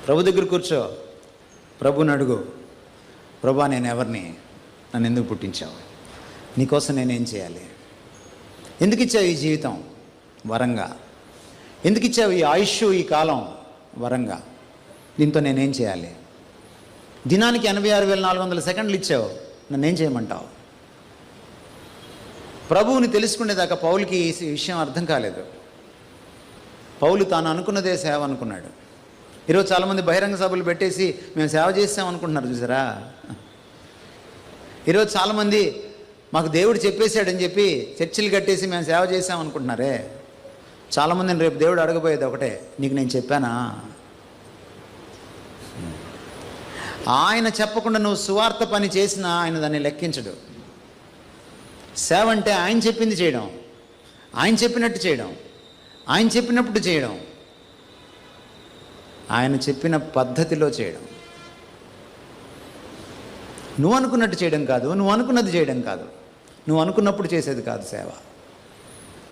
ప్రభు దగ్గర కూర్చో, ప్రభుని అడుగు, ప్రభా నేను ఎవరిని, నన్ను ఎందుకు పుట్టించావు, నీకోసం నేనేం చేయాలి, ఎందుకు ఇచ్చావు ఈ జీవితం వరంగా, ఎందుకు ఇచ్చావు ఈ ఆయుష్ ఈ కాలం వరంగా, దీంతో నేనేం చేయాలి, దినానికి 86,400 సెకండ్లు ఇచ్చావు, నన్నేం చేయమంటావు. ప్రభువుని తెలుసుకునేదాకా పౌలుకి ఈ విషయం అర్థం కాలేదు. పౌలు తాను అనుకున్నదే సేవ అనుకున్నాడు. ఈరోజు చాలామంది బహిరంగ సభలు పెట్టేసి మేము సేవ చేస్తామనుకుంటున్నారు చూసారా. ఈరోజు చాలామంది మాకు దేవుడు చెప్పేశాడని చెప్పి చర్చిలు కట్టేసి మేము సేవ చేసామనుకుంటున్నారే. చాలామందిని రేపు దేవుడు అడగబోయేది ఒకటే, నీకు నేను చెప్పానా. ఆయన చెప్పకుండా నువ్వు సువార్త పని చేసినా ఆయన దాన్ని లెక్కించడు. సేవ అంటే ఆయన చెప్పింది చేయడం, ఆయన చెప్పినట్టు చేయడం, ఆయన చెప్పినప్పుడు చేయడం, ఆయన చెప్పిన పద్ధతిలో చేయడం. నువ్వు అనుకున్నట్టు చేయడం కాదు, నువ్వు అనుకున్నది చేయడం కాదు, నువ్వు అనుకున్నప్పుడు చేసేది కాదు సేవ.